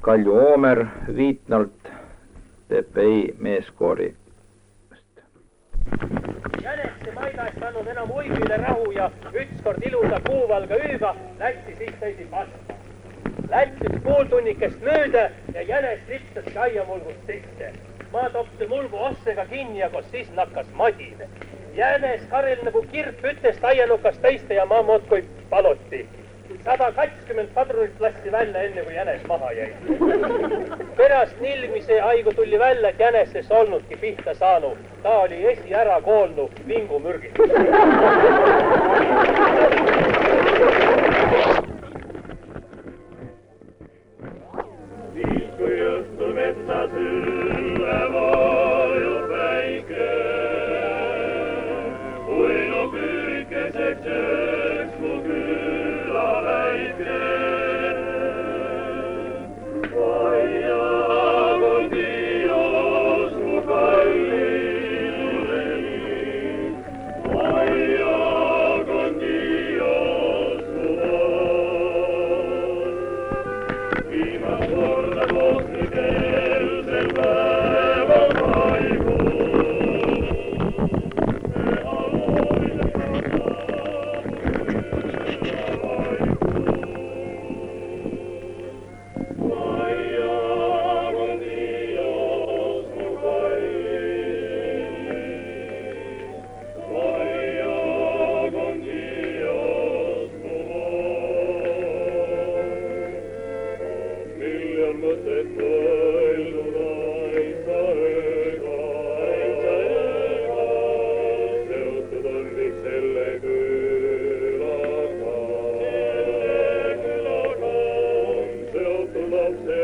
Kalju Oomer Viitnalt TPI meeskoori. Jäneste maidast andnud enam uigile rahu ja ükskord ilusa kuuvalga ööga lätsi siis tõisi pasta. Lätsis pooltunnikest mööda ja jänes lipsaski aiamulgust sisse. Ma topsi mulgu ossega kinni ja koos siis nakkas madine. Jänes Karel nagu kirp ütest aianukast tõiste ja ma muudkui paloti. 120 padrunit lasti välja enne kui jänes maha jäi. Pärast nilmise aigu tuli välja, et jäneses olnudki pihta saanu. Ta oli esi ära koolnu vingu mürgit. Siis kui õhtul metsas üle vajub päike, uinu küürikeseks sööks mu küla väike. Aia kui Dios mu kallileni, aia kui Dios mu voos. Viimast korda koosnikelsel päeval vaibus, me aloile Seotud lapse